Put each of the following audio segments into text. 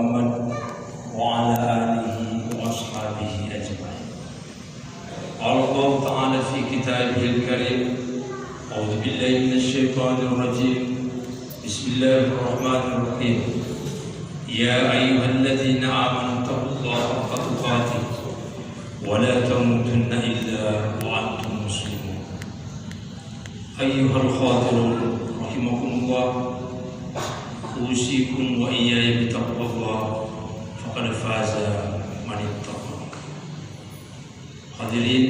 Muhammad wa ala alihi wa ashabihi ajma'in. Allah Ta'ala fi kitabihil karim, a'udzu billahi minasy syaithanir rajim. Bismillahirrahmanirrahim. Ya ayyuhalladzina amanu taqullaha haqqa tuqatih wa la tamutunna illa wa antum muslimun. Ayyuhal khadirun rahimakumullah, usikum wa iyaya bitaqwallah faqad faza man ittaqa. Hadirin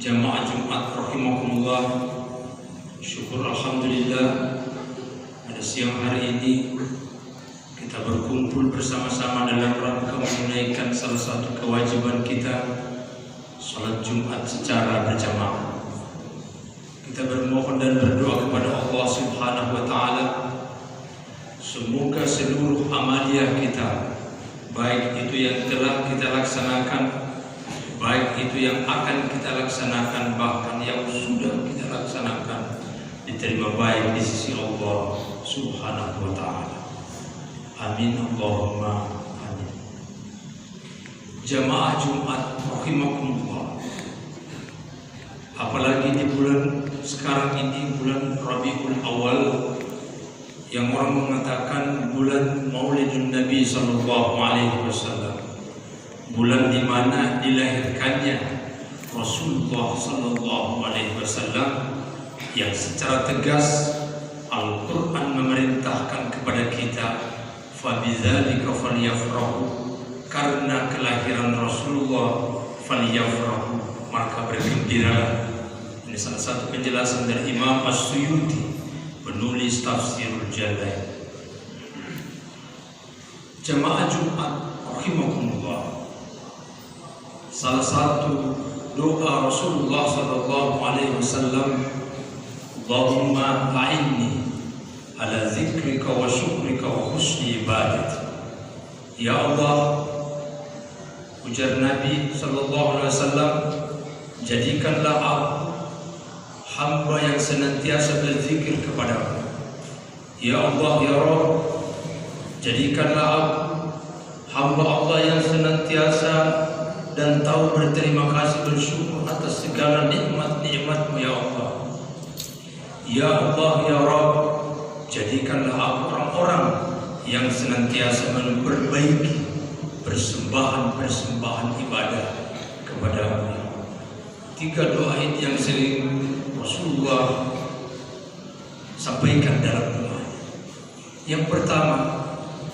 jamaah Jumat rahimakumullah, syukur alhamdulillah pada siang hari ini kita berkumpul bersama-sama dalam rangka menunaikan salah satu kewajiban kita, salat Jumat secara berjamaah. Kita bermohon dan berdoa kepada Allah Subhanahu wa Ta'ala, semoga seluruh amaliyah kita, baik itu yang telah kita laksanakan, baik itu yang akan kita laksanakan, bahkan yang sudah kita laksanakan, diterima baik di sisi Allah Subhanahu wa Ta'ala. Amin Allahumma amin. Jamaah Jumat rahimakumullah, apalagi di bulan sekarang ini, bulan Rabiul Awal, yang orang mengatakan bulan Maulidun Nabi Sallallahu Alaihi Wasallam, bulan di mana dilahirkannya Rasulullah Sallallahu Alaihi Wasallam, yang secara tegas Al-Quran memerintahkan kepada kita, fabidzalika falyafrahu, karena kelahiran Rasulullah, falyafrahu, maka bergembiralah. Ini salah satu penjelasan dari Imam As-Suyuti, penulis Tafsirul Jalalain. Jamaah Jumat rahimakumullah, salah satu doa Rasulullah sallallahu alaihi wasallam, Allahumma a'inni ala zikrika wa syukrika wa husni ibadati. Ya Allah, ujar Nabi sallallahu alaihi wasallam, jadikanlah aku hamba yang senantiasa berzikir kepadamu. Ya Allah, ya Rabb, jadikanlah aku hamba Allah yang senantiasa dan tahu berterima kasih, bersyukur atas segala nikmat-nikmat-Mu ya Allah. Ya Allah, ya Rabb, jadikanlah aku orang-orang yang senantiasa memperbaiki persembahan-persembahan ibadah kepadamu. Tiga doa ini yang sering Rasulullah sampaikan dalam doa. Yang pertama,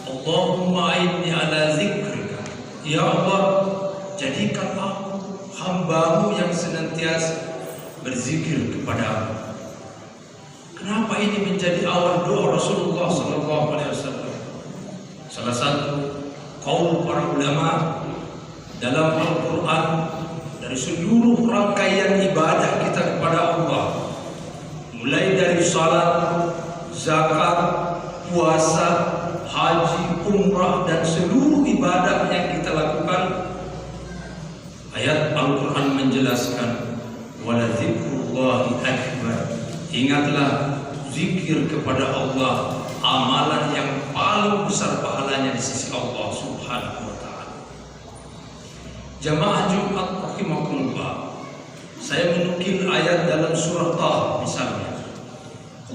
Allahumma a'inni ala zikrika. Ya Allah, jadikan aku hamba-Mu yang senantiasa berzikir kepadamu. Kenapa ini menjadi awal doa Rasulullah SAW? Salah satu qaul para ulama dalam Al-Quran, dari seluruh rangkaian ibadah kita kepada Allah, mulai dari salat, zakat, puasa, haji, umrah, dan seluruh ibadah yang kita lakukan, ayat Al-Quran menjelaskan, wala dzikrullahi akbar. Ingatlah zikir kepada Allah, amalan yang paling besar pahalanya di sisi Allah Subhanahu wa Ta'ala. Jamaah Jumat rahimakumullah, saya menukil ayat dalam surah Taha misalnya.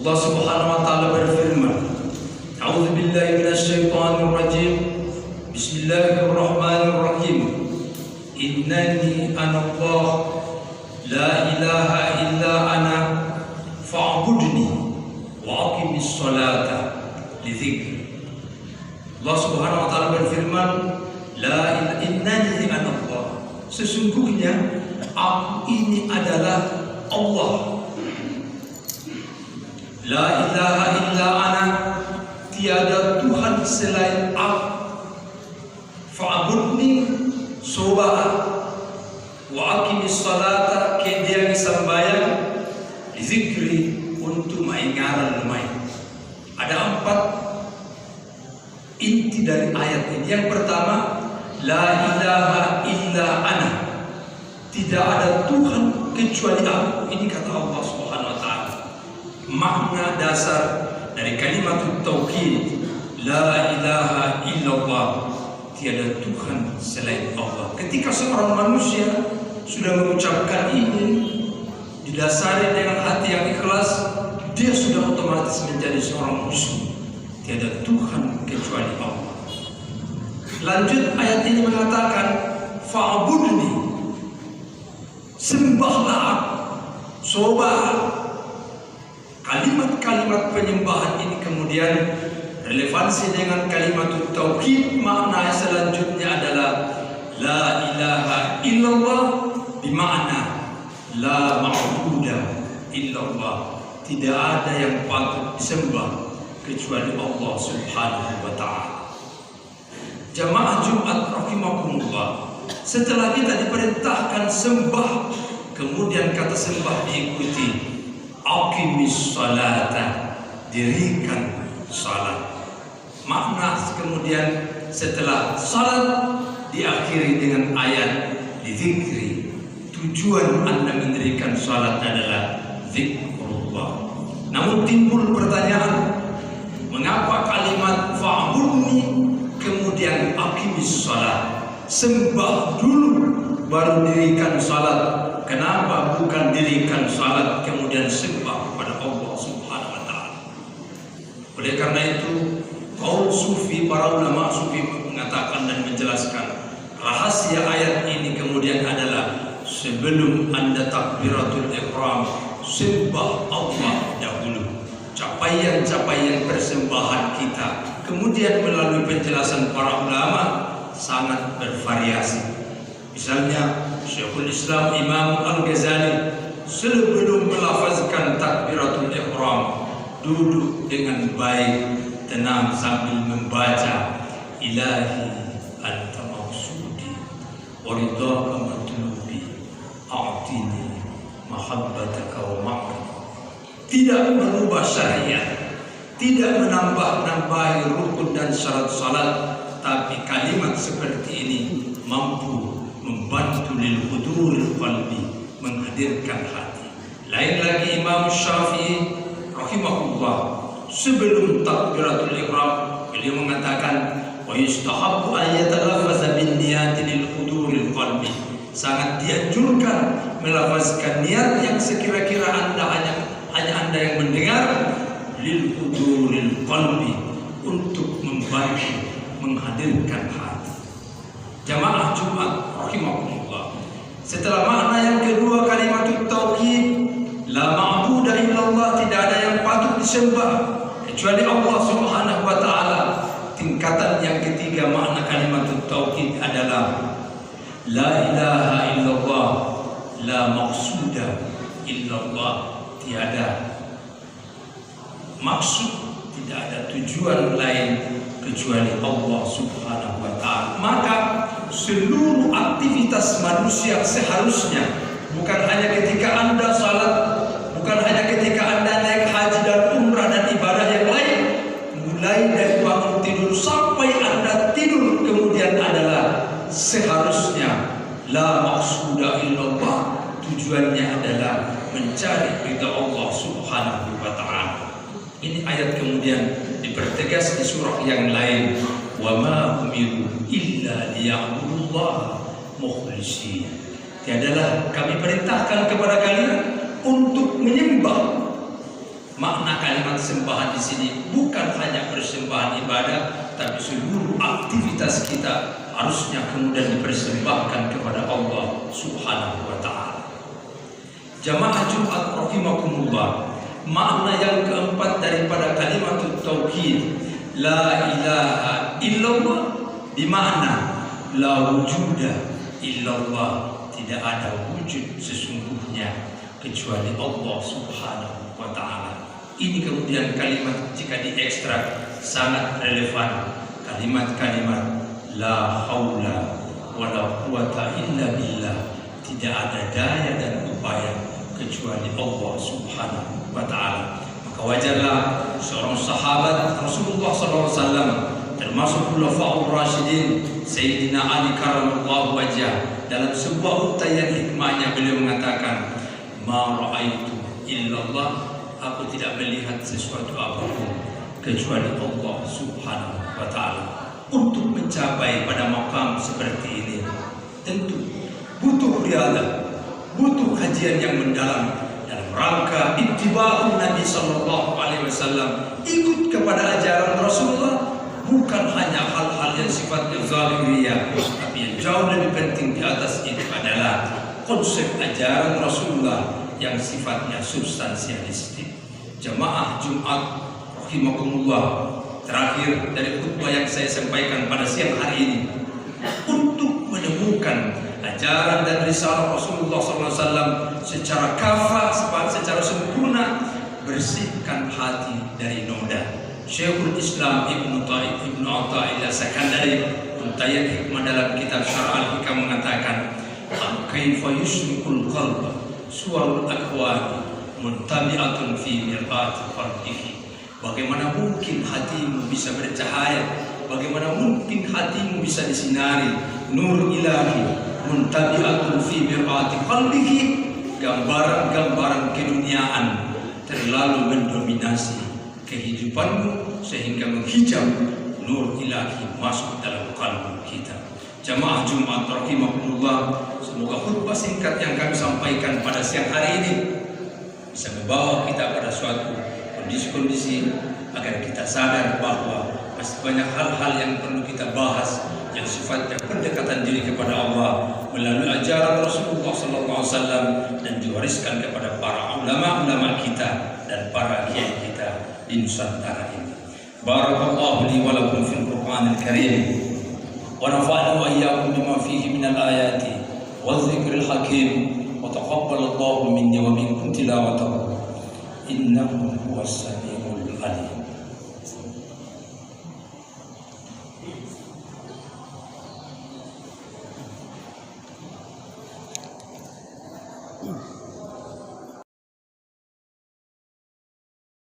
Allah Subhanahu wa Ta'ala berfirman, a'udzu billahi minasy syaithanir rajim. Bismillahirrahmanirrahim. Innani anallah la ilaha illa ana fa'budni wa aqimis salata li dzikri. Allah Subhanahu wa Ta'ala berfirman, la ilaha innani anallah, sesungguhnya aku ini adalah Allah. La ilaha illa ana, tiada Tuhan selain aku. Fa'budni, sobat, wa aqimis salata, kediang sembahyang, zikri, untuk mengingat lumai. Ada 4 inti dari ayat ini. Yang pertama, la ilaha illa ana, tidak ada Tuhan kecuali aku. Ini kata Allah Subhanahu wa Ta'ala. Makna dasar dari kalimat tauhid, la ilaha illallah, tiada Tuhan selain Allah. Ketika seorang manusia sudah mengucapkan ini, didasari dengan hati yang ikhlas, dia sudah otomatis menjadi seorang muslim. Tiada Tuhan kecuali Allah. Lanjut ayat ini mengatakan, fa'budni, sembahlah aku. Sobat, kalimat-kalimat penyembahan ini kemudian relevansi dengan kalimat tauhid. Makna selanjutnya adalah la ilaha illallah, bimakna la ma'budah illallah. Tidak ada yang patut disembah kecuali Allah Subhanahu wa ta'ala. Jamaah Jumat rahimakumullah, setelah kita diperintahkan sembah, kemudian kata sembah diikuti aqimis salata, dirikan salat. Makna kemudian setelah salat diakhiri dengan ayat dzikri. Tujuan Anda mendirikan salat adalah zikrullah. Namun timbul pertanyaan, mengapa kalimat fa'budni kemudian aqimis salat? Sembah dulu baru dirikan salat. Kenapa bukan dirikan salat kemudian sembah kepada Allah Subhanahu wa ta'ala? Oleh karena itu, kaum sufi, para ulama sufi mengatakan dan menjelaskan rahasia ayat ini kemudian adalah sebelum Anda takbiratul ihram, sembah Allah dahulu. Capaian-capaian persembahan kita kemudian melalui penjelasan para ulama sangat bervariasi. Misalnya Syekhul Islam Imam Al-Ghazali sebelum melafazkan takbiratul ihram duduk dengan baik, tenang sambil membaca ilahi anta maksudi wa ridhaka matlubi a'tini mahabbataka wa ma'rifah. Tidak merubah syariat, tidak menambah-nambahi rukun dan syarat salat, tapi kalimat seperti ini mampu membantu lil huduril qalbi, menghadirkan hati. Lain lagi Imam Syafi'i rahimahullah, sebelum takbiratul ihram beliau mengatakan wa yustahabbu an yatalaffaza bin niyati lil huduril qalbi. Sangat dianjurkan melafazkan niat yang sekira-kira hanya Anda yang mendengar, lil huduril qalbi, untuk membantu menghadirkan hati. Jamaah Jumat rahimakumullah, setelah makna yang kedua kalimat tauhid, la ma'budah illallah, tidak ada yang patut disembah kecuali Allah Subhanahu wa ta'ala. Tingkatan yang ketiga makna kalimat tauhid adalah la ilaha illallah, la maqsuda illallah, tiada maksud, tidak ada tujuan lain kecuali Allah Subhanahu wa ta'ala. Maka seluruh aktivitas manusia seharusnya, bukan hanya ketika Anda salat, bukan hanya ketika Anda naik haji dan umrah dan ibadah yang lain, mulai dari bangun tidur sampai Anda tidur kemudian adalah seharusnya la maqsuda illallah, tujuannya adalah mencari ridha Allah Subhanahu wa ta'ala. Ini ayat kemudian dipertegas di surah yang lain, wa ma umiru illa liya'budullaha mukhlishin. Tiadalah kami perintahkan kepada kalian untuk menyembah. Makna kalimat sembahan di sini bukan hanya persembahan ibadah, tapi seluruh aktivitas kita harusnya kemudian dipersembahkan kepada Allah Subhanahu wa ta'ala. Jamaah Jumat rahimakumullah, makna yang keempat daripada kalimat tauhid la ilaha illallah, bermakna la wujuda illallah, tidak ada wujud sesungguhnya kecuali Allah Subhanahu wa ta'ala. Ini kemudian kalimat jika diekstrak sangat relevan. Kalimat-kalimat la haula wala quwata illa billah, tidak ada daya dan upaya kecuali Allah Subhanahu wa ta'ala. Maka wajarlah seorang sahabat Rasulullah SAW, termasuk khulafaur rasyidin Sayyidina Ali karramallahu wajhah, dalam sebuah untayan hikmahnya beliau mengatakan, ma ra'aitu illallah, aku tidak melihat sesuatu apapun kecuali Allah Subhanahu wa ta'ala. Untuk mencapai pada makam seperti ini? Tentu butuh riadah, butuh kajian yang mendalam dalam rangka ittiba'un Nabi sallallahu alaihi wasallam, ikut kepada ajaran Rasulullah, bukan hanya hal-hal yang sifatnya zahiriyah, tapi yang jauh lebih penting di atas itu adalah konsep ajaran Rasulullah yang sifatnya substansialistik. Jamaah Jumat rahimakumullah, terakhir dari khutbah yang saya sampaikan pada siang hari ini, untuk menemukan ajaran dan risalah Rasulullah SAW secara kafah, secara sempurna, bersihkan hati dari noda. Syekhul Islam Ibnu Athaillah Sakandari Untayat Hikmah dalam kitab Syarh Al-Hikam mengatakan, kaifa yusrikul qalba suwarul akwani muntabi'atun fi mirqati qalbihi. Bagaimana mungkin hatimu bisa bercahaya, bagaimana mungkin hatimu bisa disinari nur ilahi muntabi'atun fi mirqati qalbihi. Gambaran-gambaran keduniaan terlalu mendominasi kehidupanmu sehingga menghijab nur ilahi masuk dalam kalbu kita. Jamaah Jumat rahimakumullah, semoga khutbah singkat yang kami sampaikan pada siang hari ini bisa membawa kita pada suatu kondisi-kondisi agar kita sadar bahwa masih banyak hal-hal yang perlu kita bahas yang sifatnya pendekatan diri kepada Allah melalui ajaran Rasulullah SAW dan diwariskan kepada para ulama-ulama kita dan para kiai kita di Nusantara ini. Barakallahu li wa lakum fil Qur'anil Karim wa nafa'ani wa iyyakum bima fihi minal ayati wadh-dhikril hakim wa taqabbalallahu minni wa minkum tilawatahu innahu huwas samiul alim.